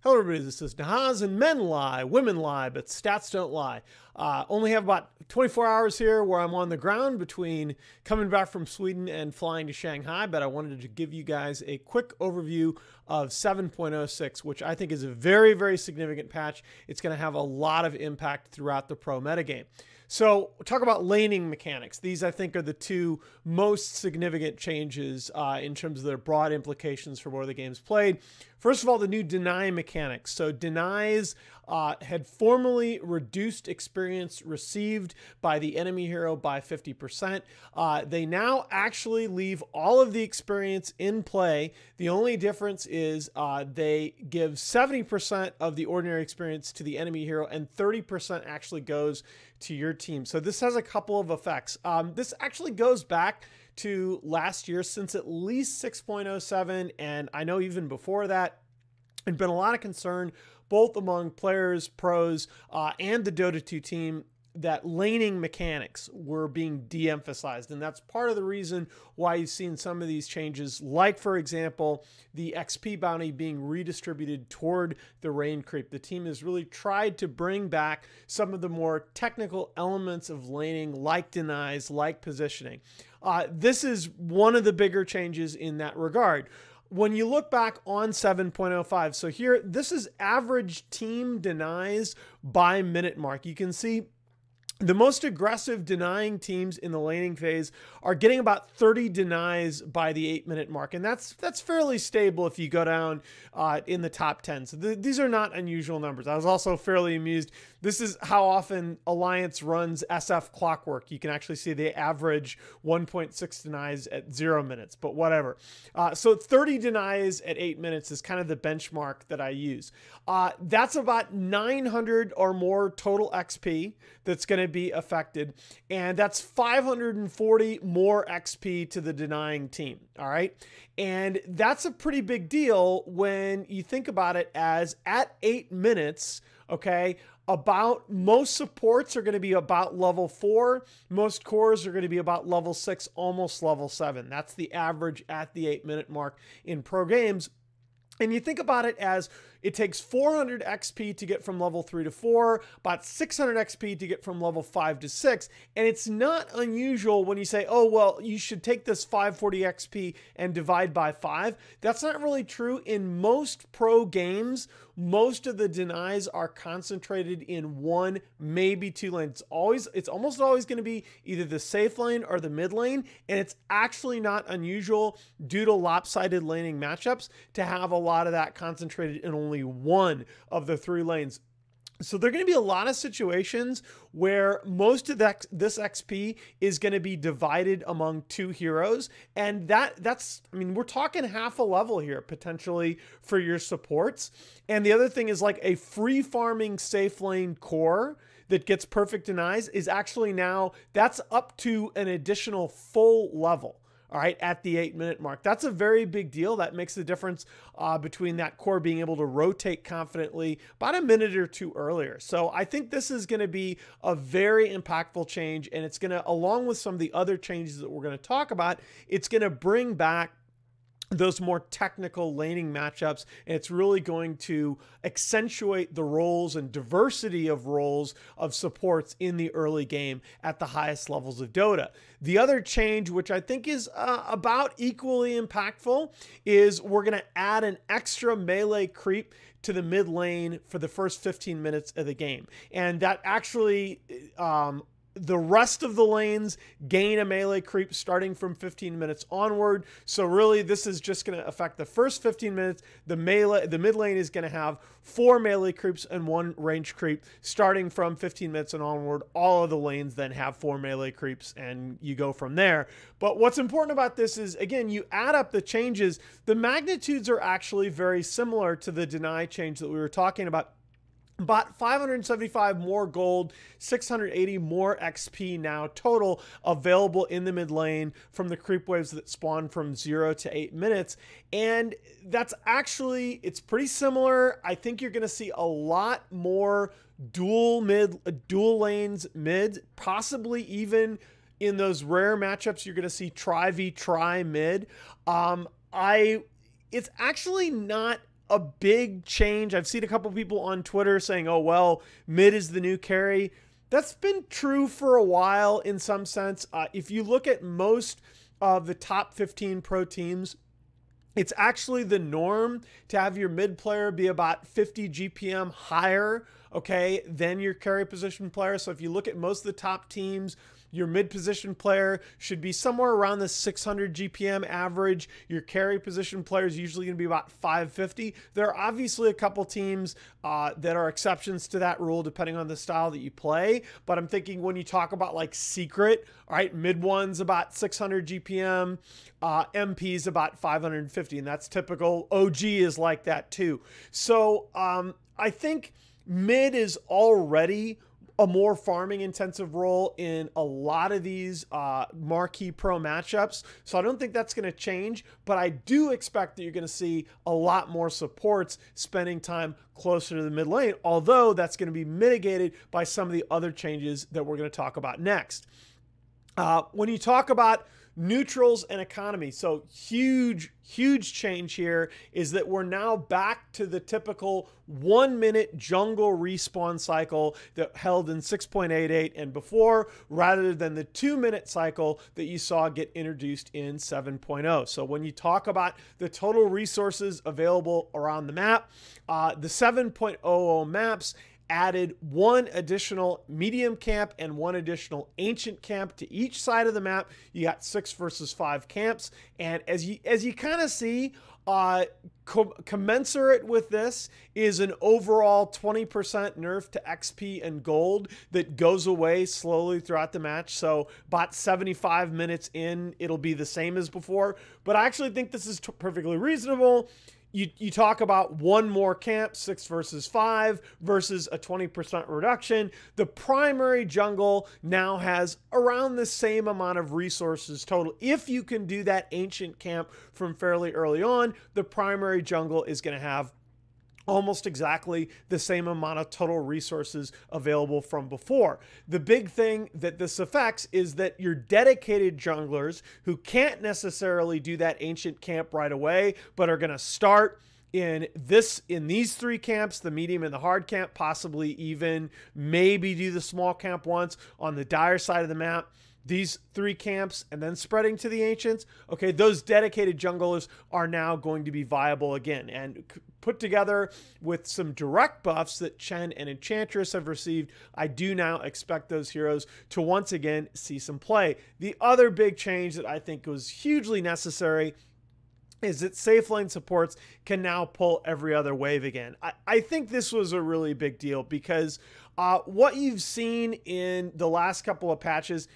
Hello everybody, this is Nahaz, and men lie, women lie, but stats don't lie. Only have about 24 hours here where I'm on the ground between coming back from Sweden and flying to Shanghai, but I wanted to give you guys a quick overview of 7.06, which I think is a very, very significant patch. It's going to have a lot of impact throughout the pro metagame. So talk about laning mechanics. These, I think, are the two most significant changes in terms of their broad implications for where the game's played. First of all, the new deny mechanics. So denies had formerly reduced experience received by the enemy hero by 50%. They now actually leave all of the experience in play. The only difference is they give 70% of the ordinary experience to the enemy hero and 30% actually goes to your team. So this has a couple of effects. This actually goes back to last year, since at least 6.07, and I know even before that, there's been a lot of concern both among players, pros, and the Dota 2 team that laning mechanics were being de-emphasized. And that's part of the reason why you've seen some of these changes, like, for example, the XP bounty being redistributed toward the rain creep. The team has really tried to bring back some of the more technical elements of laning, like denies, like positioning. This is one of the bigger changes in that regard. When you look back on 7.05, so here, this is average team denies by minute mark. You can see the most aggressive denying teams in the laning phase are getting about 30 denies by the 8-minute mark. And that's fairly stable if you go down in the top 10. So these are not unusual numbers. I was also fairly amused. This is how often Alliance runs SF Clockwork. You can actually see they average 1.6 denies at 0 minutes, but whatever. So 30 denies at 8 minutes is kind of the benchmark that I use. That's about 900 or more total XP that's going to be affected, and that's 540 more XP to the denying team. All right, and that's a pretty big deal when you think about it, as at 8 minutes, okay, about most supports are going to be about level 4, most cores are going to be about level 6, almost level 7. That's the average at the 8-minute mark in pro games. And you think about it as it takes 400 XP to get from level 3 to 4, about 600 XP to get from level 5 to 6. And it's not unusual when you say, oh, well, you should take this 540 XP and divide by 5. That's not really true. In most pro games, most of the denies are concentrated in one, maybe 2 lanes. It's almost always going to be either the safe lane or the mid lane. And it's actually not unusual, due to lopsided laning matchups, to have a lot of that concentrated in only one of the 3 lanes. So there are going to be a lot of situations where most of this XP is going to be divided among 2 heroes. And that's, I mean, we're talking half a level here potentially for your supports. And the other thing is, like, a free farming safe lane core that gets perfect denies is actually now, that's up to an additional full level. All right, at the 8-minute mark. That's a very big deal. That makes the difference between that core being able to rotate confidently about a minute or 2 earlier. So I think this is going to be a very impactful change, and it's going to, along with some of the other changes that we're going to talk about, it's going to bring back those more technical laning matchups, and it's really going to accentuate the roles and diversity of roles of supports in the early game at the highest levels of Dota. The other change, which I think is about equally impactful, is we're going to add an extra melee creep to the mid lane for the first 15 minutes of the game. And that actually, the rest of the lanes gain a melee creep starting from 15 minutes onward. So really, this is just going to affect the first 15 minutes. The mid lane is going to have 4 melee creeps and 1 range creep starting from 15 minutes and onward. All of the lanes then have 4 melee creeps, and you go from there. But what's important about this is, again, you add up the changes. The magnitudes are actually very similar to the deny change that we were talking about. About 575 more gold, 680 more XP now total available in the mid lane from the creep waves that spawn from 0 to 8 minutes. And that's actually, it's pretty similar. I think you're going to see a lot more dual lanes mid, possibly even in those rare matchups, you're going to see tri v tri mid. It's actually not a big change. I've seen a couple people on Twitter saying, oh, well, mid is the new carry. That's been true for a while in some sense. If you look at most of the top 15 pro teams, it's actually the norm to have your mid player be about 50 GPM higher, okay, than your carry position player. So if you look at most of the top teams, your mid position player should be somewhere around the 600 GPM average. Your carry position player is usually going to be about 550. There are obviously a couple teams that are exceptions to that rule depending on the style that you play. But I'm thinking when you talk about like Secret, all right, mid one's about 600 GPM, MP's about 550, and that's typical. OG is like that too. So I think mid is already a more farming intensive role in a lot of these marquee pro matchups. So I don't think that's going to change, but I do expect that you're going to see a lot more supports spending time closer to the mid lane, although that's going to be mitigated by some of the other changes that we're going to talk about next. When you talk about neutrals and economy, so huge change here is that we're now back to the typical 1 minute jungle respawn cycle that held in 6.88 and before, rather than the 2 minute cycle that you saw get introduced in 7.0. So when you talk about the total resources available around the map, the 7.00 maps added one additional medium camp and one additional ancient camp to each side of the map. You got 6 versus 5 camps, and as you kind of see, commensurate with this is an overall 20% nerf to XP and gold that goes away slowly throughout the match. So about 75 minutes in, it'll be the same as before, but I actually think this is perfectly reasonable. You talk about one more camp, 6 versus 5 versus a 20% reduction. The primary jungle now has around the same amount of resources total. If you can do that ancient camp from fairly early on, the primary jungle is going to have almost exactly the same amount of total resources available from before. The big thing that this affects is that your dedicated junglers who can't necessarily do that ancient camp right away, but are going to start in these 3 camps, the medium and the hard camp, possibly even maybe do the small camp once on the dire side of the map, these 3 camps, and then spreading to the ancients. Okay, those dedicated junglers are now going to be viable again, and put together with some direct buffs that Chen and Enchantress have received, I do now expect those heroes to once again see some play. The other big change that I think was hugely necessary is that safe lane supports can now pull every other wave again. I think this was a really big deal because what you've seen in the last couple of patches,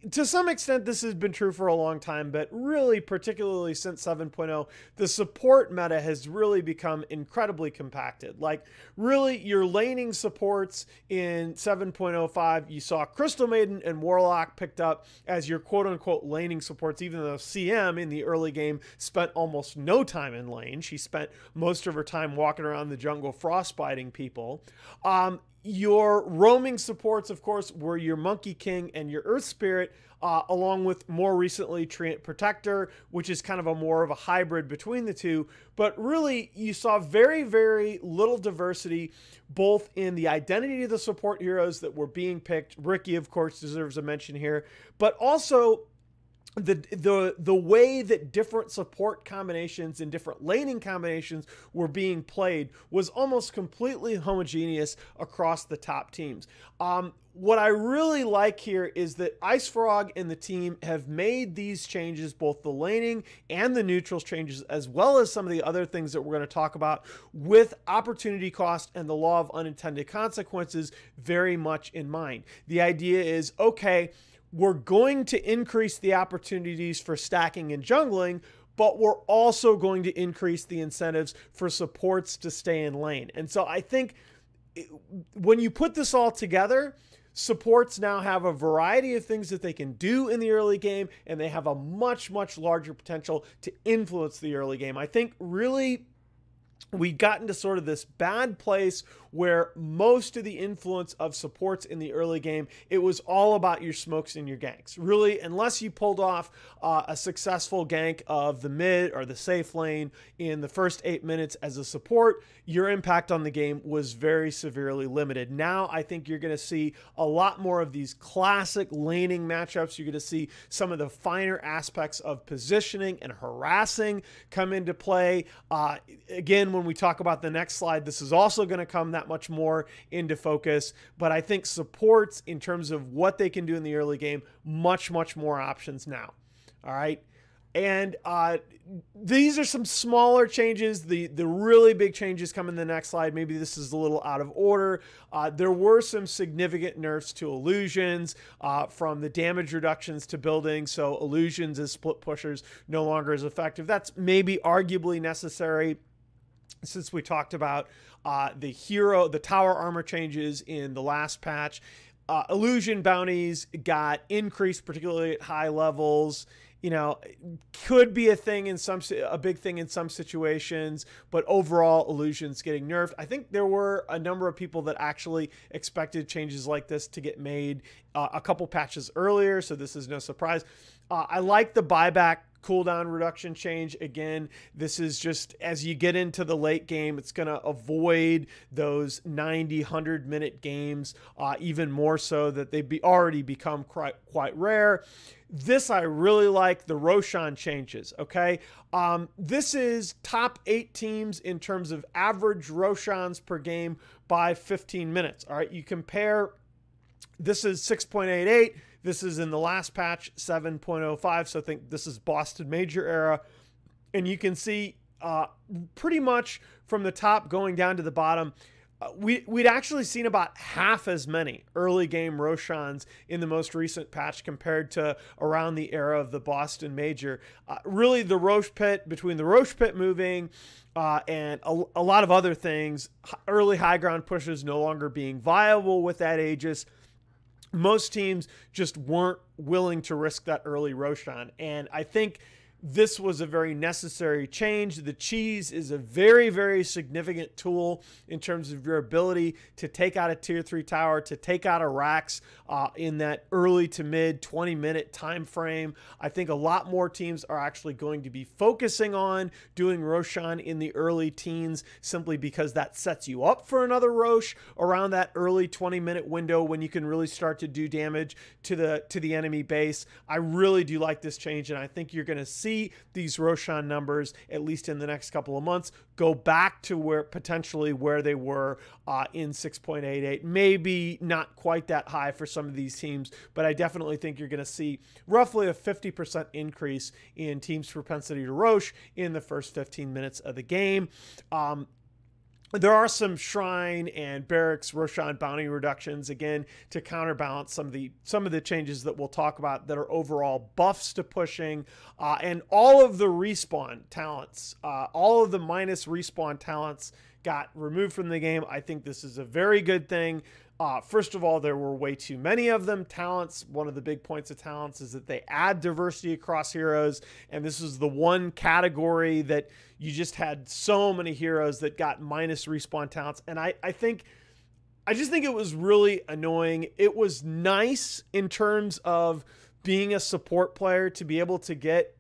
to some extent, this has been true for a long time, but really, particularly since 7.0, the support meta has really become incredibly compacted. Like, really, your laning supports in 7.05, you saw Crystal Maiden and Warlock picked up as your quote-unquote laning supports, even though CM in the early game spent almost no time in lane. She spent most of her time walking around the jungle frostbiting people. Your roaming supports, of course, were your Monkey King and your Earth Spirit, along with more recently Treant Protector, which is kind of more of a hybrid between the two. But really, you saw very, very little diversity, both in the identity of the support heroes that were being picked. Ricky, of course, deserves a mention here, but also the way that different support combinations and different laning combinations were being played was almost completely homogeneous across the top teams. What I really like here is that IceFrog and the team have made these changes, both the laning and the neutrals changes, as well as some of the other things that we're going to talk about, with opportunity cost and the law of unintended consequences very much in mind. The idea is, okay, we're going to increase the opportunities for stacking and jungling, but we're also going to increase the incentives for supports to stay in lane. And so I think when you put this all together, supports now have a variety of things that they can do in the early game, and they have a much, much larger potential to influence the early game. I think really we got into sort of this bad place where most of the influence of supports in the early game, it was all about your smokes and your ganks. Really, unless you pulled off a successful gank of the mid or the safe lane in the first 8 minutes as a support, your impact on the game was very severely limited. Now, I think you're going to see a lot more of these classic laning matchups. You're going to see some of the finer aspects of positioning and harassing come into play. Again, when we talk about the next slide, this is also going to come that much more into focus, but I think supports in terms of what they can do in the early game, much more options now. All right. And these are some smaller changes. The really big changes come in the next slide. Maybe this is a little out of order. There were some significant nerfs to illusions, from the damage reductions to buildings. So illusions as split pushers no longer as effective. That's maybe arguably necessary, since we talked about the tower armor changes in the last patch. Illusion bounties got increased, particularly at high levels. You know, could be a big thing in some situations, but overall illusions getting nerfed. I think there were a number of people that actually expected changes like this to get made a couple patches earlier, so this is no surprise. I like the buyback cooldown reduction change. Again, this is just as you get into the late game, it's going to avoid those 90, 100-minute games, even more so that they've already become quite rare. This I really like, the ROSHAN changes, okay? This is top 8 teams in terms of average ROSHANs per game by 15 minutes, all right? You compare, this is 6.88, this is in the last patch, 7.05, so I think this is Boston Major era. And you can see pretty much from the top going down to the bottom, we'd actually seen about half as many early game Roshans in the most recent patch compared to around the era of the Boston Major. Really, the Rosh Pit, between the Rosh Pit moving and a lot of other things, early high ground pushes no longer being viable with that Aegis, most teams just weren't willing to risk that early Roshan. And I think this was a very necessary change. The cheese is a very significant tool in terms of your ability to take out a tier 3 tower, to take out a Rax in that early to mid 20-minute time frame. I think a lot more teams are actually going to be focusing on doing Roshan in the early teens, simply because that sets you up for another Rosh around that early 20-minute window when you can really start to do damage to the enemy base. I really do like this change, and I think you're going to see these Roshan numbers, at least in the next couple of months, go back to potentially where they were in 6.88. Maybe not quite that high for some of these teams, but I definitely think you're going to see roughly a 50% increase in teams' propensity to Rosh in the first 15 minutes of the game. There are some Shrine and Barracks Roshan bounty reductions, again, to counterbalance some of the changes that we'll talk about that are overall buffs to pushing, and all of the respawn talents, all of the minus respawn talents got removed from the game. I think this is a very good thing. First of all, there were way too many of them. Talents, one of the big points of talents is that they add diversity across heroes, and this is the one category that you just had so many heroes that got minus respawn talents. And I just think it was really annoying. It was nice in terms of being a support player to be able to get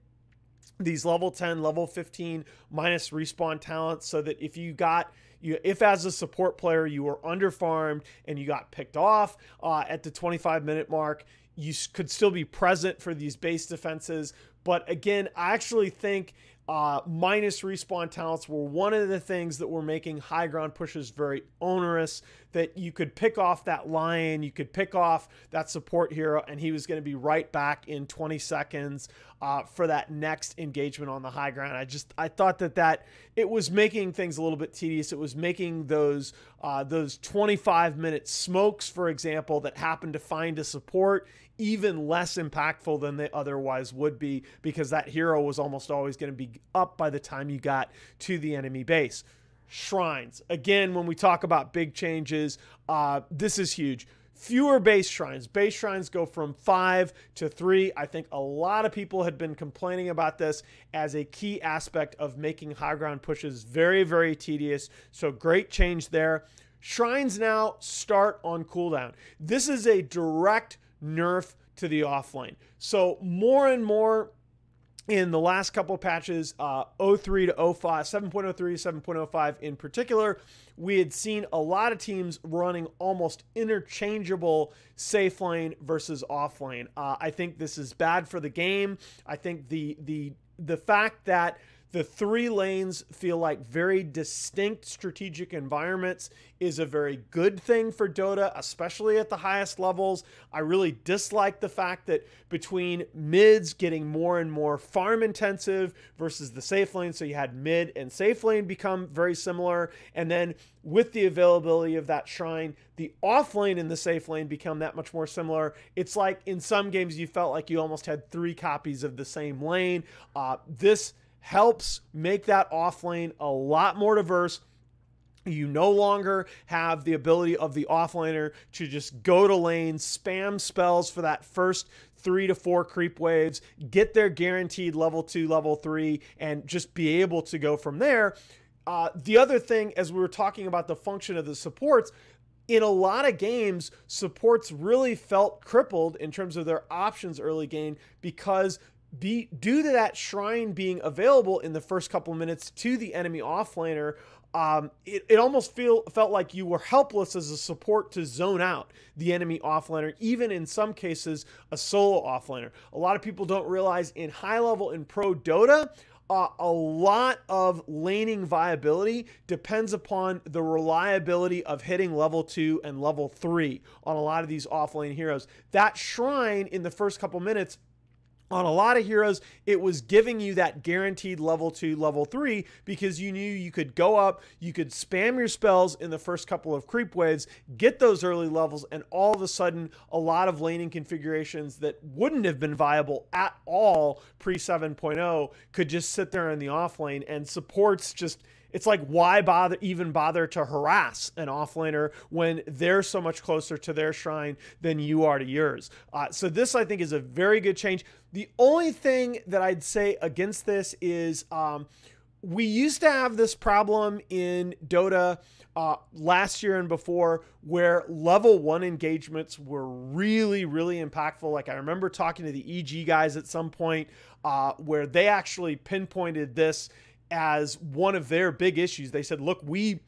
these level 10, level 15 minus respawn talents, so that if as a support player you were underfarmed and you got picked off at the 25-minute mark, you could still be present for these base defenses. But again, I actually think minus respawn talents were one of the things that were making high ground pushes very onerous, that you could pick off that Lion, you could pick off that support hero, and he was going to be right back in 20 seconds for that next engagement on the high ground. I thought that it was making things a little bit tedious. It was making those 25-minute smokes, for example, that happened to find a support even less impactful than they otherwise would be, because that hero was almost always going to be up by the time you got to the enemy base. Shrines. Again, when we talk about big changes, this is huge. fewer base shrines. Base shrines go from 5 to 3. I think a lot of people had been complaining about this as a key aspect of making high ground pushes very, very tedious. So great change there. Shrines now start on cooldown. This is a direct nerf to the offlane. So more and more in the last couple patches, 03 to 05, 7.03 to 7.05 in particular, we had seen a lot of teams running almost interchangeable safe lane versus off lane. I think this is bad for the game. I think the fact that the 3 lanes feel like very distinct strategic environments is a very good thing for Dota, especially at the highest levels. I really dislike the fact that between mids getting more and more farm intensive versus the safe lane, so you had mid and safe lane become very similar, and then with the availability of that shrine, the off lane and the safe lane become that much more similar. It's like in some games you felt like you almost had 3 copies of the same lane. This helps make that off lane a lot more diverse. You no longer have the ability of the offlaner to just go to lane, spam spells for that first 3 to 4 creep waves, get their guaranteed level 2, level 3, and just be able to go from there. The other thing, as we were talking about the function of the supports, in a lot of games, supports really felt crippled in terms of their options early game because due to that shrine being available in the first couple of minutes to the enemy offlaner, it almost felt like you were helpless as a support to zone out the enemy offlaner, even in some cases a solo offlaner. A lot of people don't realize in high level in pro Dota, a lot of laning viability depends upon the reliability of hitting level 2 and level 3 on a lot of these offlane heroes. That shrine in the first couple minutes, on a lot of heroes, it was giving you that guaranteed level 2, level 3 because you knew you could go up, you could spam your spells in the first couple of creep waves, get those early levels, and all of a sudden, a lot of laning configurations that wouldn't have been viable at all pre 7.0 could just sit there in the off lane, and supports just... It's like, why even bother to harass an offlaner when they're so much closer to their shrine than you are to yours? So this, I think, is a very good change. The only thing that I'd say against this is we used to have this problem in Dota last year and before where level 1 engagements were really, really impactful. Like I remember talking to the EG guys at some point where they actually pinpointed this as one of their big issues. They said, look, we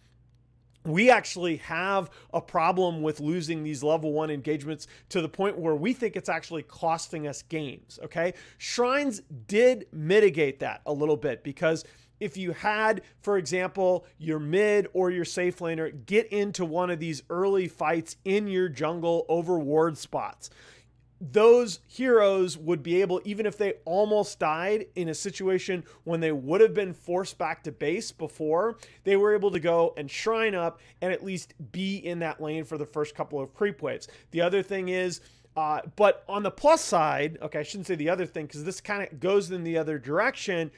actually have a problem with losing these level 1 engagements to the point where we think it's actually costing us games. Okay. Shrines did mitigate that a little bit because if you had, for example, your mid or your safe laner get into one of these early fights in your jungle over ward spots, those heroes would be able, even if they almost died in a situation when they would have been forced back to base before, they were able to go and shrine up and at least be in that lane for the first couple of creep waves. The other thing is, but on the plus side, okay, I shouldn't say the other thing because this kind of goes in the other direction.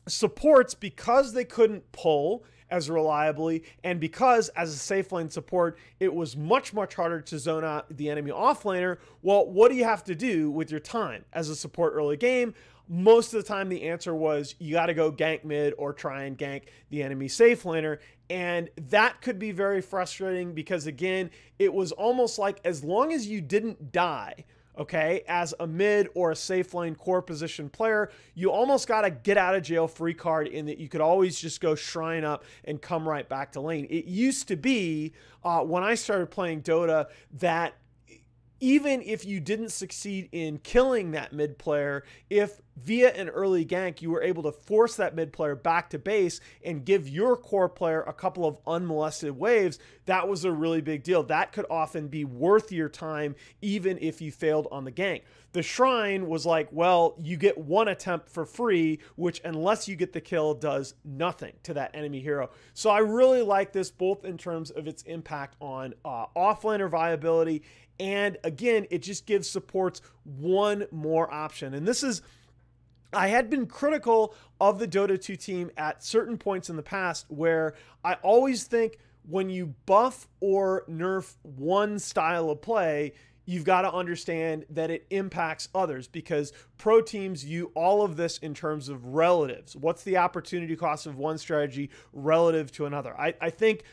Supports, because they couldn't pull as reliably, and because as a safe lane support, it was much, much harder to zone out the enemy offlaner. Well, what do you have to do with your time as a support early game? Most of the time, the answer was you got to go gank mid or try and gank the enemy safe laner. And that could be very frustrating because, again, it was almost like as long as you didn't die, okay, as a mid or a safe lane core position player, you almost got a get out of jail free card in that you could always just go shrine up and come right back to lane. It used to be when I started playing Dota that even if you didn't succeed in killing that mid player, if via an early gank you were able to force that mid player back to base and give your core player a couple of unmolested waves, that was a really big deal. That could often be worth your time even if you failed on the gank. The shrine was like, well, you get one attempt for free, which unless you get the kill does nothing to that enemy hero. So I really like this both in terms of its impact on offlaner viability, and again, it just gives supports one more option. And this is, I had been critical of the Dota 2 team at certain points in the past where I always think when you buff or nerf one style of play, you've got to understand that it impacts others, because pro teams view all of this in terms of relatives. What's the opportunity cost of one strategy relative to another? I think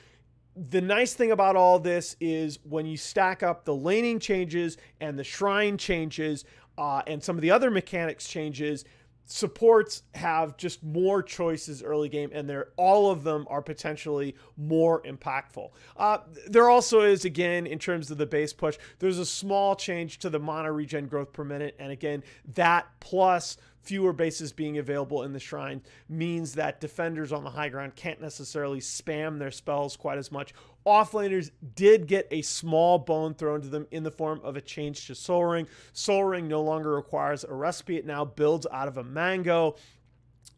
the nice thing about all this is when you stack up the laning changes and the shrine changes and some of the other mechanics changes, supports have just more choices early game, and all of them are potentially more impactful. There also is, again, in terms of the base push, there's a small change to the mana regen growth per minute, and again, that plus fewer bases being available in the shrine means that defenders on the high ground can't necessarily spam their spells quite as much. Offlaners did get a small bone thrown to them in the form of a change to Soul Ring. Soul Ring no longer requires a recipe. It now builds out of a mango.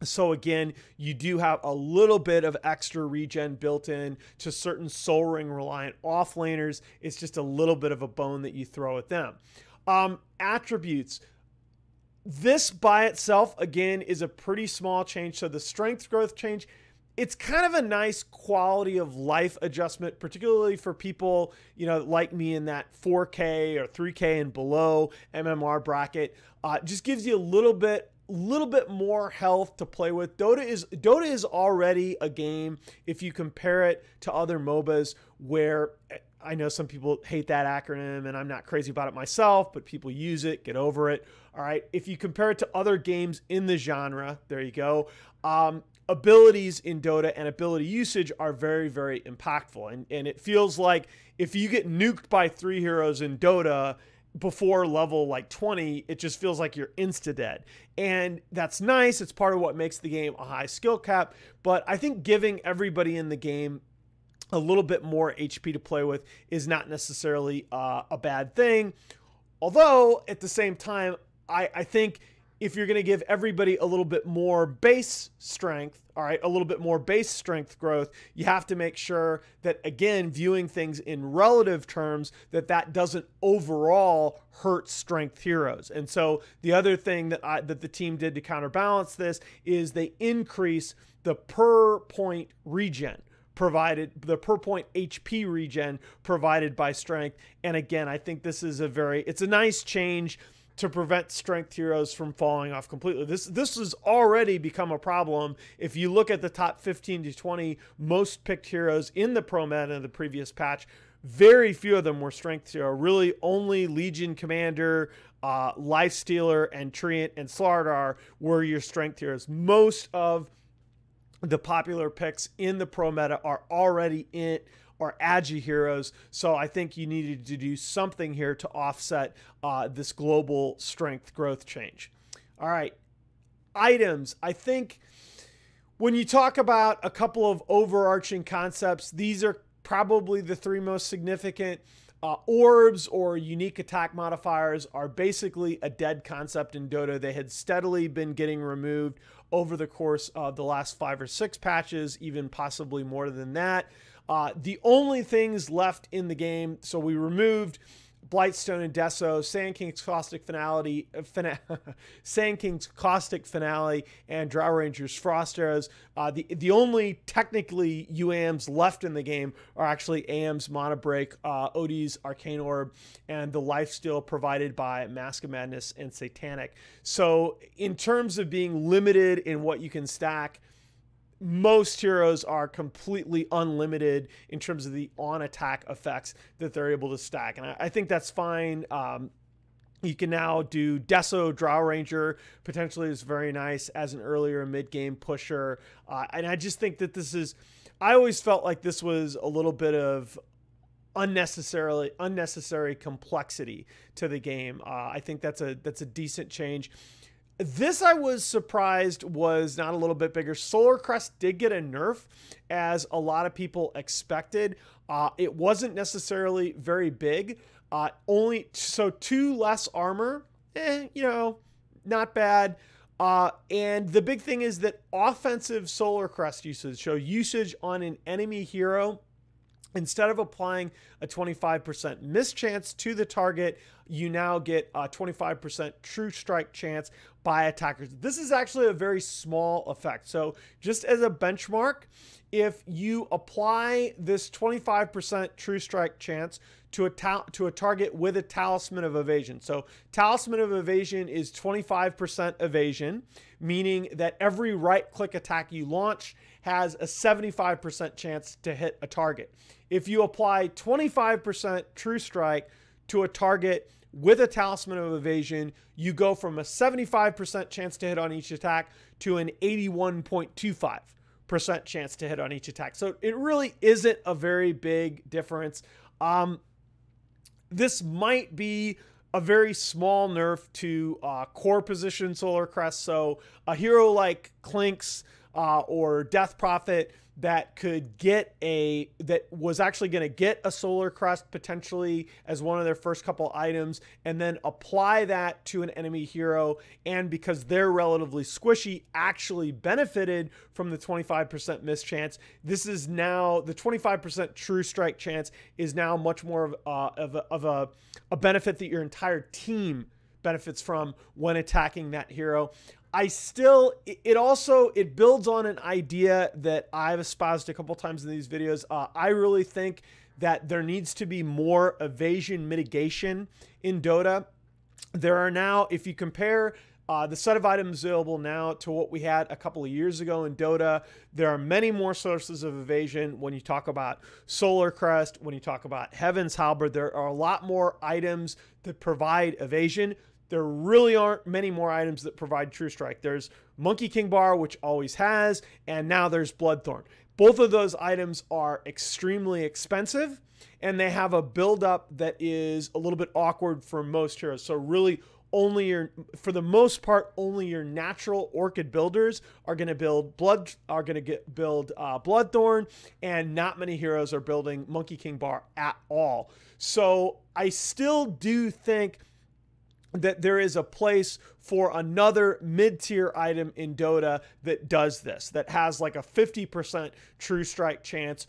So again, you do have a little bit of extra regen built in to certain Soul Ring reliant offlaners. It's just a little bit of a bone that you throw at them. Attributes. This by itself, again, is a pretty small change. So the strength growth change, it's kind of a nice quality of life adjustment, particularly for people, you know, like me in that 4K or 3K and below MMR bracket. Just gives you a little bit more health to play with. Dota is already a game, if you compare it to other MOBAs, where I know some people hate that acronym, and I'm not crazy about it myself, but people use it. Get over it. All right. If you compare it to other games in the genre, there you go. Abilities in Dota and ability usage are very, very impactful. And it feels like if you get nuked by 3 heroes in Dota before level like 20, it just feels like you're insta-dead. And that's nice. It's part of what makes the game a high skill cap. But I think giving everybody in the game a little bit more HP to play with is not necessarily a bad thing. Although, at the same time, I think if you're going to give everybody a little bit more base strength, all right, a little bit more base strength growth, you have to make sure that, again, viewing things in relative terms, that doesn't overall hurt strength heroes. And so the other thing that the team did to counterbalance this is they increase the per point regen provided, the per point HP regen provided by strength. And again, I think this is it's a nice change to prevent strength heroes from falling off completely. This has already become a problem. If you look at the top 15 to 20 most picked heroes in the pro meta in the previous patch, very few of them were strength hero. Really only Legion Commander, Lifestealer, and Treant and Slardar were your strength heroes. Most of the popular picks in the pro meta are already in or agi heroes, so I think you needed to do something here to offset this global strength growth change. All right, items. I think when you talk about a couple of overarching concepts, these are probably the 3 most significant. Orbs or unique attack modifiers are basically a dead concept in Dota. They had steadily been getting removed over the course of the last 5 or 6 patches, even possibly more than that. The only things left in the game, so we removed Blightstone and Deso, Sand King's Caustic Finale, Sand King's Caustic Finale, and Drow Ranger's Frost Arrows. The only technically UAMs left in the game are actually AM's Mana Break, OD's Arcane Orb, and the lifesteal provided by Mask of Madness and Satanic. So in terms of being limited in what you can stack, most heroes are completely unlimited in terms of the on-attack effects that they're able to stack. And I think that's fine. You can now do Deso Drow Ranger, potentially is very nice as an earlier mid-game pusher. And I just think that I always felt like this was a little bit of unnecessary complexity to the game. I think that's a decent change. This, I was surprised, was not a little bit bigger. Solar Crest did get a nerf, as a lot of people expected. It wasn't necessarily very big. Only 2 less armor, not bad. And the big thing is that offensive Solar Crest usage, so usage on an enemy hero Instead of applying a 25% miss chance to the target, you now get a 25% true strike chance by attackers. This is actually a very small effect. So just as a benchmark, if you apply this 25% true strike chance to a target with a talisman of evasion. So talisman of evasion is 25% evasion, meaning that every right-click attack you launch has a 75% chance to hit a target. If you apply 25% true strike to a target with a talisman of evasion, you go from a 75% chance to hit on each attack to an 81.25% chance to hit on each attack. So it really isn't a very big difference. This might be a very small nerf to core position Solar Crest. So a hero like Clinks or Death Prophet that was actually going to get a Solar Crest potentially as one of their first couple items, and then apply that to an enemy hero, and because they're relatively squishy, actually benefited from the 25% miss chance. This is now the 25% true strike chance is now much more of a benefit that your entire team benefits from when attacking that hero. It builds on an idea that I've espoused a couple times in these videos. I really think that there needs to be more evasion mitigation in Dota. There are now, if you compare the set of items available now to what we had a couple of years ago in Dota, there are many more sources of evasion. When you talk about Solar Crest, when you talk about Heaven's Halberd, there are a lot more items that provide evasion. There really aren't many more items that provide true strike. There's Monkey King Bar, which always has, and now there's Bloodthorn. Both of those items are extremely expensive, and they have a buildup that is a little bit awkward for most heroes. So really, for the most part, only your natural Orchid builders are going to build Bloodthorn, and not many heroes are building Monkey King Bar at all. So I still do think that there is a place for another mid-tier item in Dota that does this, that has like a 50% true strike chance,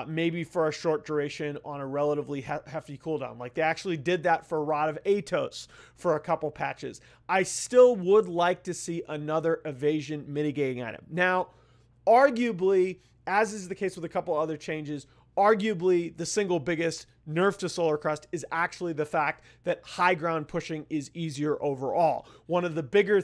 maybe for a short duration on a relatively hefty cooldown. Like they actually did that for Rod of Atos for a couple patches. I still would like to see another evasion mitigating item. Now, arguably, as is the case with a couple other changes, arguably the single biggest nerf to Solar Crest is actually the fact that high ground pushing is easier overall. One of the bigger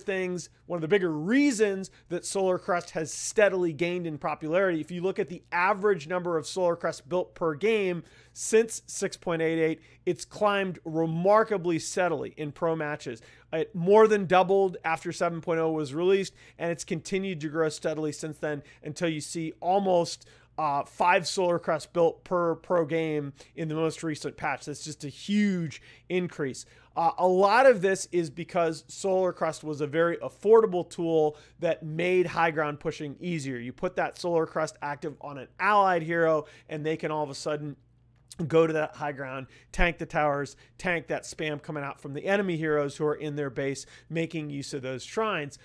reasons that Solar Crest has steadily gained in popularity, if you look at the average number of Solar Crest built per game since 6.88, it's climbed remarkably steadily in pro matches. It more than doubled after 7.0 was released, and it's continued to grow steadily since then until you see almost 5 Solar Crest built per pro game in the most recent patch. That's just a huge increase. A lot of this is because Solar Crest was a very affordable tool that made high ground pushing easier. You put that Solar Crest active on an allied hero, and they can all of a sudden go to that high ground, tank the towers, tank that spam coming out from the enemy heroes who are in their base, making use of those shrines.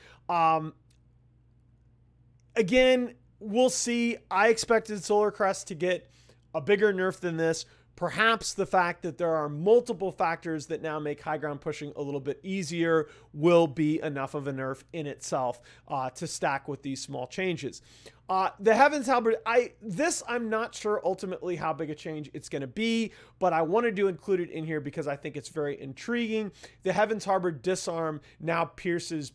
Again, we'll see. I expected Solar Crest to get a bigger nerf than this. Perhaps the fact that there are multiple factors that now make high ground pushing a little bit easier will be enough of a nerf in itself to stack with these small changes. The Heaven's Halberd, I'm not sure ultimately how big a change it's going to be, but I wanted to include it in here because I think it's very intriguing. The Heaven's Halberd disarm now pierces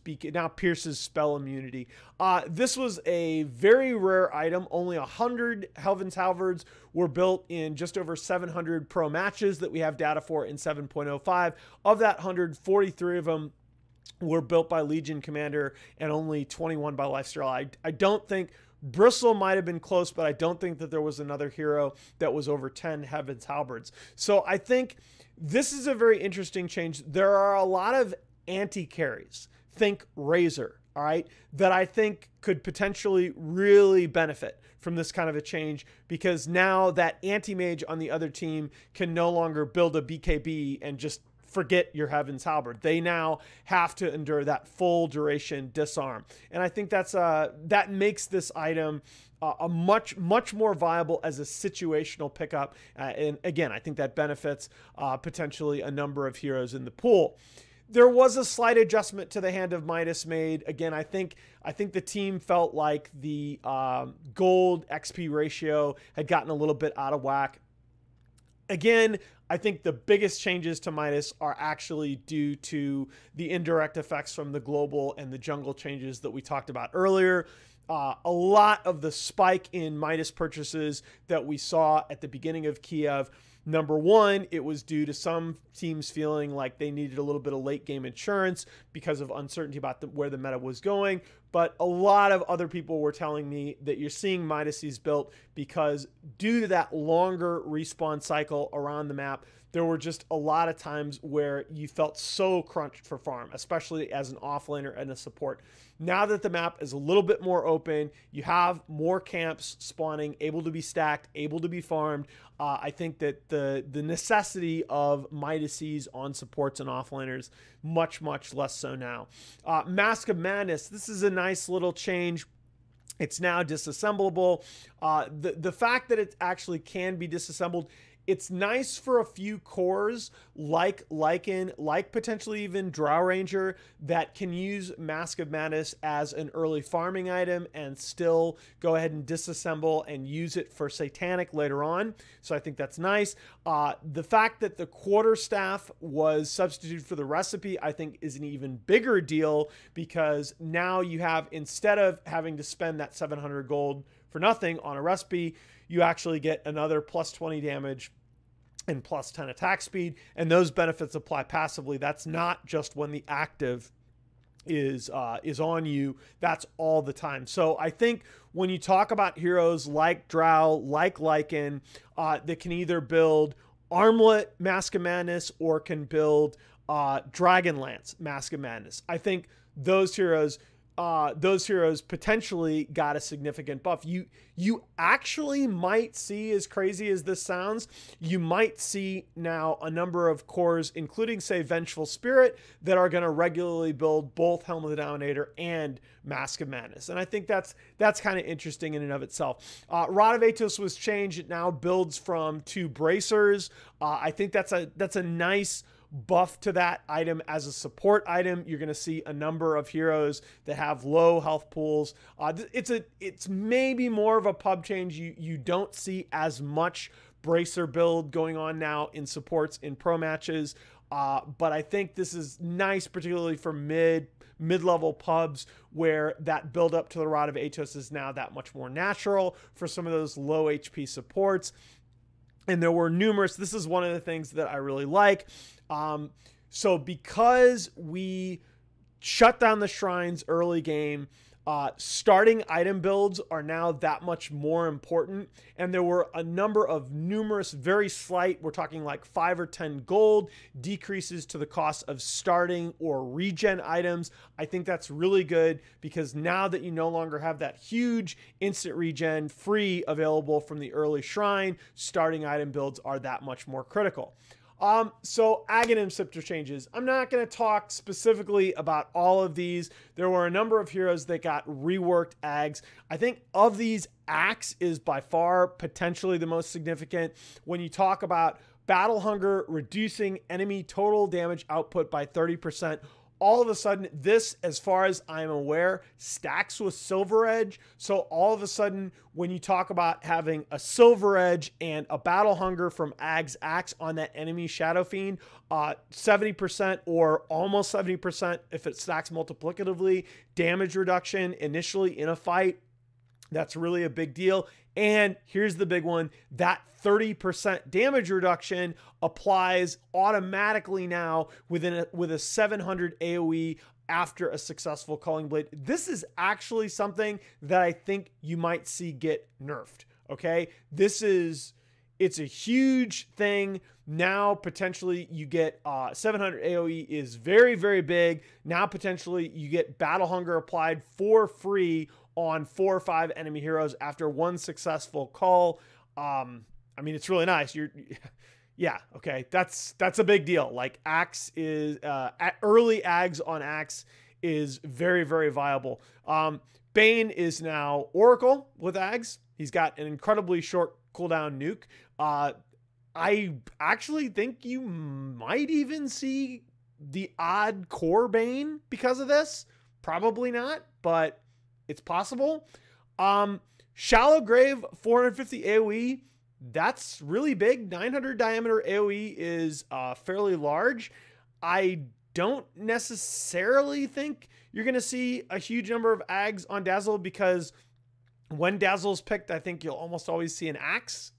spell immunity. This was a very rare item. Only 100 Heaven's Halberds were built in just over 700 pro matches that we have data for in 7.05. Of that 100, 43 of them were built by Legion Commander and only 21 by Lifesteal. I don't think Bristle might have been close, but I don't think that there was another hero that was over 10 Heaven's Halberds. So I think this is a very interesting change. There are a lot of anti-carries, think Razor, all right, that I think could potentially really benefit from this kind of a change, because now that anti-mage on the other team can no longer build a BKB and just forget your Heaven's Halberd. They now have to endure that full duration disarm. And I think that makes this item a much more viable as a situational pickup. And again, I think that benefits potentially a number of heroes in the pool. There was a slight adjustment to the Hand of Midas made. Again, I think the team felt like the gold XP ratio had gotten a little bit out of whack. Again, I think the biggest changes to Midas are actually due to the indirect effects from the global and the jungle changes that we talked about earlier. A lot of the spike in Midas purchases that we saw at the beginning of Kiev, number one, it was due to some teams feeling like they needed a little bit of late game insurance because of uncertainty about where the meta was going. But a lot of other people were telling me that you're seeing Midases built because due to that longer respawn cycle around the map, there were just a lot of times where you felt so crunched for farm, especially as an offlaner and a support. Now that the map is a little bit more open, you have more camps spawning, able to be stacked, able to be farmed. I think that the necessity of Midases on supports and offlaners, much less so now. Mask of Madness, this is a nice little change. It's now disassemblable. The fact that it actually can be disassembled, it's nice for a few cores like Lycan, like potentially even Drow Ranger, that can use Mask of Madness as an early farming item and still go ahead and disassemble and use it for Satanic later on. So I think that's nice. The fact that the Quarterstaff was substituted for the recipe, I think is an even bigger deal, because now you have, instead of having to spend that 700 gold for nothing on a recipe, you actually get another plus 20 damage and plus 10 attack speed, and those benefits apply passively. That's not just when the active is on you, that's all the time. So I think when you talk about heroes like Drow, like Lycan, that can either build Armlet Mask of Madness or can build Dragonlance Mask of Madness, I think those heroes potentially got a significant buff. You actually might see, as crazy as this sounds, you might see now a number of cores, including, say, Vengeful Spirit, that are going to regularly build both Helm of the Dominator and Mask of Madness. And I think that's kind of interesting in and of itself. Rod of Atos was changed. It now builds from 2 bracers. I think that's a nice buff to that item as a support item. You're going to see a number of heroes that have low health pools. It's maybe more of a pub change. You don't see as much bracer build going on now in supports in pro matches, but I think this is nice, particularly for mid-level pubs, where that build up to the Rod of Atos is now that much more natural for some of those low HP supports. And there were numerous, this is one of the things that I really like. So because we shut down the shrines early game, starting item builds are now that much more important. And there were a number of numerous, very slight, we're talking like 5 or 10 gold decreases to the cost of starting or regen items. I think that's really good, because now that you no longer have that huge instant regen free available from the early shrine, starting item builds are that much more critical. So Aghanim Scepter changes. I'm not going to talk specifically about all of these. There were a number of heroes that got reworked Ags. I think of these, Axe is by far potentially the most significant. When you talk about Battle Hunger reducing enemy total damage output by 30%, all of a sudden, this, as far as I'm aware, stacks with Silver Edge. So all of a sudden, when you talk about having a Silver Edge and a Battle Hunger from Ag's Axe on that enemy Shadow Fiend, 70% or almost 70% if it stacks multiplicatively, damage reduction initially in a fight, that's really a big deal. And here's the big one, that 30% damage reduction applies automatically now with a 700 AoE after a successful Culling Blade. This is actually something that I think you might see get nerfed, okay? It's a huge thing. Now, potentially, you get 700 AoE is very, very big. Now, potentially, you get Battle Hunger applied for free on 4 or 5 enemy heroes after one successful call. I mean, it's really nice. Yeah, okay. That's a big deal. Like Axe is early Ags on Axe is very, very viable. Bane is now Oracle with Ags. He's got an incredibly short cooldown nuke. I actually think you might even see the odd core Bane because of this. Probably not, but it's possible. Shallow Grave 450 AoE. That's really big. 900 diameter AoE is fairly large. I don't necessarily think you're going to see a huge number of Ags on Dazzle, because when Dazzle's picked, I think you'll almost always see an Axe,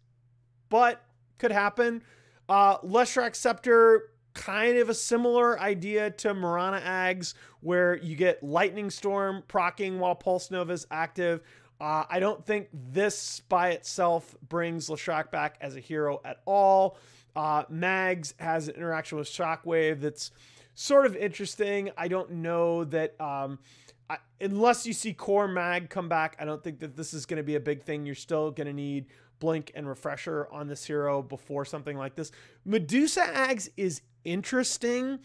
but could happen. Leshrac Scepter, kind of a similar idea to Mirana Ags, where you get Lightning Storm proccing while Pulse Nova is active. I don't think this by itself brings Leshrac back as a hero at all. Mags has an interaction with Shockwave that's sort of interesting. I don't know that, unless you see Core Mag come back, I don't think that this is going to be a big thing. You're still going to need Blink and Refresher on this hero before something like this. Medusa Ags is interesting.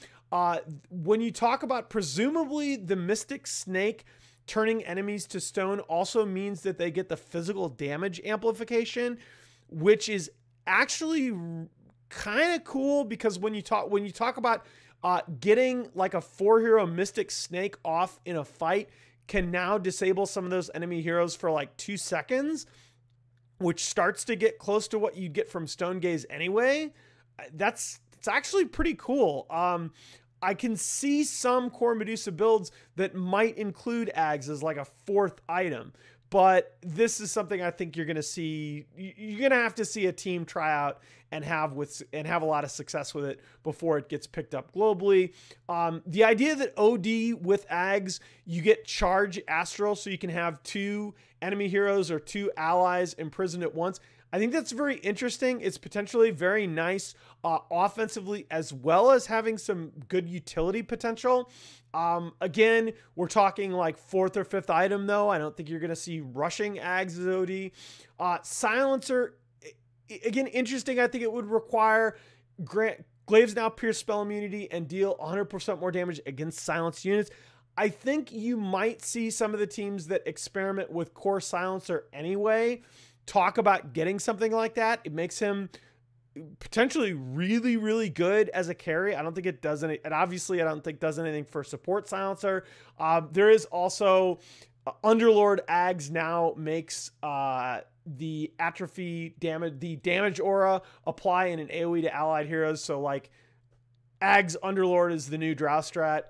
When you talk about presumably the Mystic Snake turning enemies to stone also means that they get the physical damage amplification, which is actually kind of cool, because when you talk about getting like a 4-hero Mystic Snake off in a fight can now disable some of those enemy heroes for like 2 seconds, which starts to get close to what you'd get from Stone Gaze anyway. It's actually pretty cool. I can see some core Medusa builds that might include Ags as like a 4th item, but this is something I think you're going to see. You're going to have to see a team try out and have a lot of success with it before it gets picked up globally. The idea that OD with Ags, you get Charge Astral, so you can have 2 enemy heroes or 2 allies imprisoned at once, I think that's very interesting. It's potentially very nice offensively, as well as having some good utility potential. Again, we're talking like 4th or 5th item though. I don't think you're going to see rushing Ags as OD. Silencer, again, interesting. I think it would require Glaives now pierce spell immunity and deal 100% more damage against silenced units. I think you might see some of the teams that experiment with core Silencer anyway talk about getting something like that. It makes him potentially really, really good as a carry. I don't think it does any, and obviously I don't think does anything for support Silencer. There is also Underlord Ags now makes the atrophy damage, the damage aura apply in an AoE to allied heroes. So like Ags Underlord is the new Drow strat.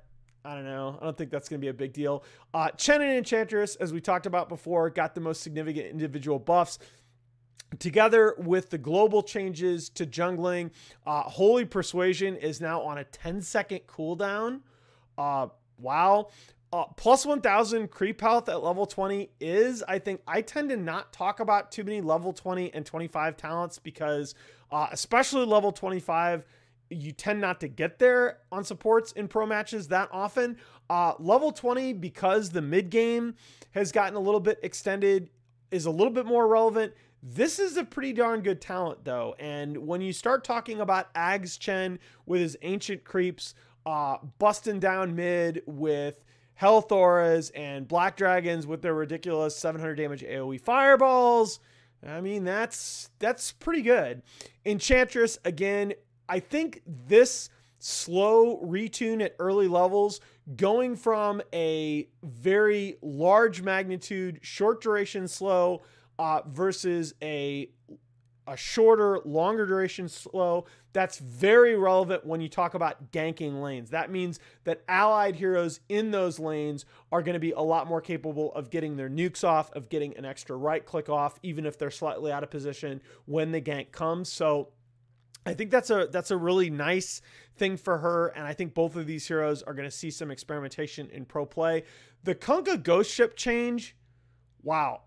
I don't know. I don't think that's going to be a big deal. Chen and Enchantress, as we talked about before, got the most significant individual buffs. Together with the global changes to jungling, Holy Persuasion is now on a 10-second cooldown. Wow. Plus 1,000 creep health at level 20 is, I think, I tend to not talk about too many level 20 and 25 talents because, especially level 25, you tend not to get there on supports in pro matches that often. Level 20, because the mid game has gotten a little bit extended, is a little bit more relevant. This is a pretty darn good talent though. And when you start talking about Ags Chen with his ancient creeps, busting down mid with health auras and black dragons with their ridiculous 700 damage AoE fireballs, I mean, that's pretty good. Enchantress, again, I think this slow retune at early levels, going from a very large magnitude, short duration slow versus a shorter, longer duration slow, that's very relevant when you talk about ganking lanes. That means that allied heroes in those lanes are going to be a lot more capable of getting their nukes off, of getting an extra right click off, even if they're slightly out of position when the gank comes. So I think that's a really nice thing for her, and I think both of these heroes are going to see some experimentation in pro play. The Kunkka Ghost Ship change, wow.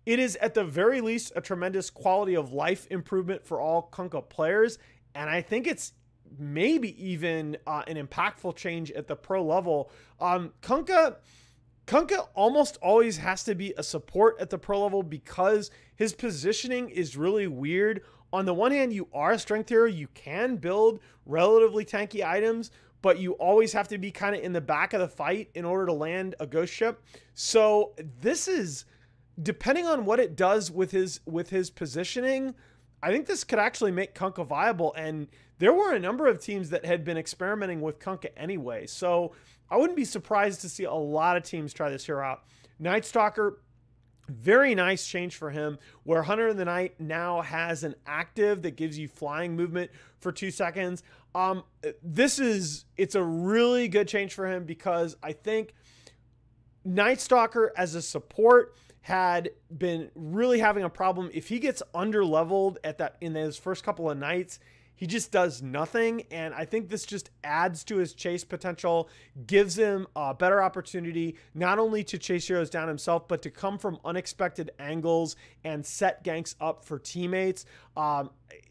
It is at the very least a tremendous quality of life improvement for all Kunkka players, and I think it's maybe even an impactful change at the pro level. Kunkka Kunkka almost always has to be a support at the pro level because his positioning is really weird. On the one hand, you are a strength hero. You can build relatively tanky items, but you always have to be kind of in the back of the fight in order to land a ghost ship. So this is, depending on what it does with his positioning, I think this could actually make Kunkka viable. And there were a number of teams that had been experimenting with Kunkka anyway. So I wouldn't be surprised to see a lot of teams try this hero out. Night Stalker, very nice change for him, where Hunter in the Night now has an active that gives you flying movement for 2 seconds. It's a really good change for him because I think Night Stalker as a support had been really having a problem. If he gets under-leveled in those first couple of nights, he just does nothing. And I think this just adds to his chase potential, gives him a better opportunity, not only to chase heroes down himself, but to come from unexpected angles and set ganks up for teammates.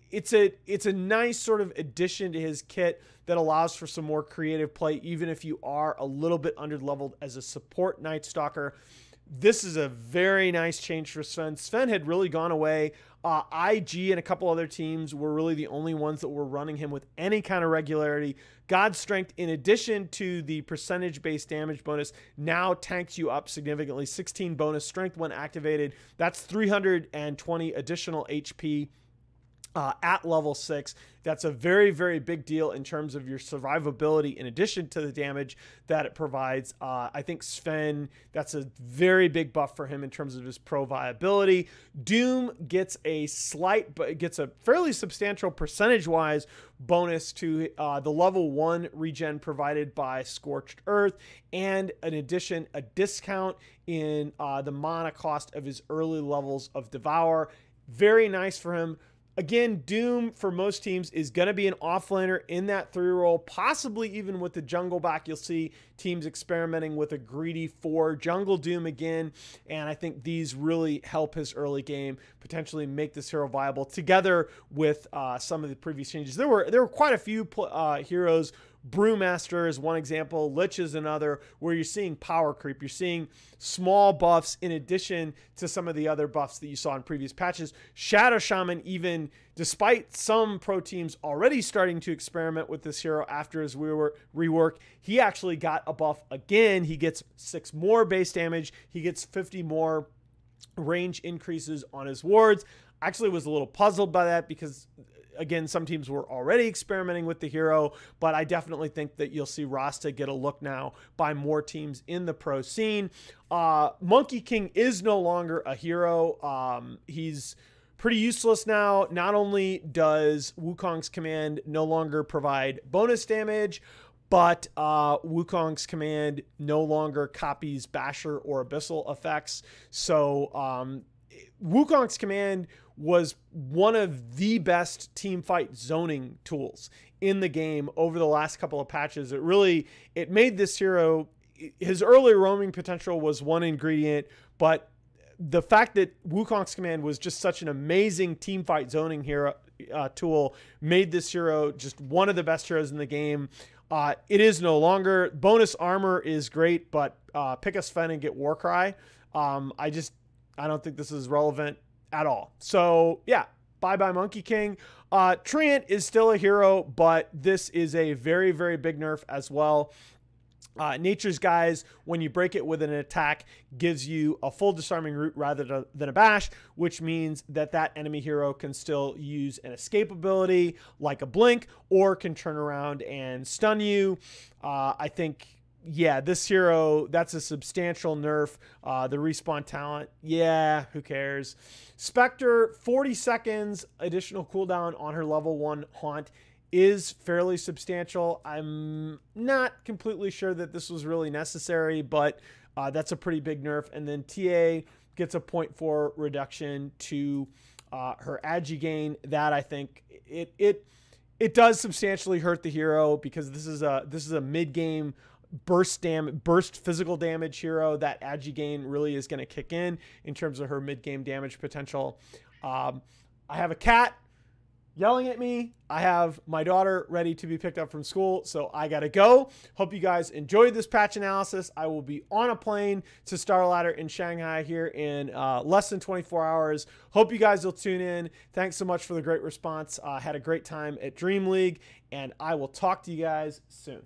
It's a nice sort of addition to his kit that allows for some more creative play, even if you are a little bit under-leveled as a support Night Stalker. This is a very nice change for Sven. Sven had really gone away. IG and a couple other teams were really the only ones that were running him with any kind of regularity. God's Strength, in addition to the percentage-based damage bonus, now tanks you up significantly. 16 bonus strength when activated. That's 320 additional HP. At level 6. That's a very, very big deal in terms of your survivability in addition to the damage that it provides. I think Sven, that's a very big buff for him in terms of his pro viability. Doom gets a fairly substantial percentage-wise bonus to the level 1 regen provided by Scorched Earth, and in addition, a discount in the mana cost of his early levels of Devour. Very nice for him. Again, Doom for most teams is going to be an offlaner in that 3 role, possibly even with the jungle back. You'll see teams experimenting with a greedy 4 jungle Doom again, and I think these really help his early game, potentially make this hero viable together with some of the previous changes. There were quite a few heroes. Brewmaster is one example, Lich is another, where you're seeing power creep. You're seeing small buffs in addition to some of the other buffs that you saw in previous patches. Shadow Shaman, even despite some pro teams already starting to experiment with this hero after his rework, he actually got a buff again. He gets 6 more base damage. He gets 50 more range increases on his wards. I actually was a little puzzled by that because, again, some teams were already experimenting with the hero, but I definitely think that you'll see Rasta get a look now by more teams in the pro scene. Monkey King is no longer a hero. He's pretty useless now. Not only does Wukong's command no longer provide bonus damage, but Wukong's command no longer copies Basher or Abyssal effects. So Wukong's command was one of the best team fight zoning tools in the game over the last couple of patches. It made this hero, his early roaming potential was one ingredient, but the fact that Wukong's command was just such an amazing team fight zoning hero tool made this hero just one of the best heroes in the game. It is no longer. Bonus armor is great, but pick a Sven and get Warcry. I don't think this is relevant at all. So yeah, bye-bye Monkey King. Treant is still a hero, but this is a very, very big nerf as well. Nature's Guise, when you break it with an attack, gives you a full disarming route rather than a bash, which means that that enemy hero can still use an escape ability like a blink, or can turn around and stun you. I think, yeah, this hero, that's a substantial nerf. The respawn talent, yeah, who cares? Spectre, 40 seconds additional cooldown on her level 1 haunt is fairly substantial. I'm not completely sure that this was really necessary, but that's a pretty big nerf. And then TA gets a 0.4 reduction to her agi gain. That, I think it does substantially hurt the hero, because this is a mid-game burst physical damage hero. That agi gain really is going to kick in terms of her mid-game damage potential. I have a cat. yelling at me. I have my daughter ready to be picked up from school, so I gotta go. Hope you guys enjoyed this patch analysis. I will be on a plane to Starladder in Shanghai here in less than 24 hours. Hope you guys will tune in. Thanks so much for the great response. Had a great time at Dream League, and I will talk to you guys soon.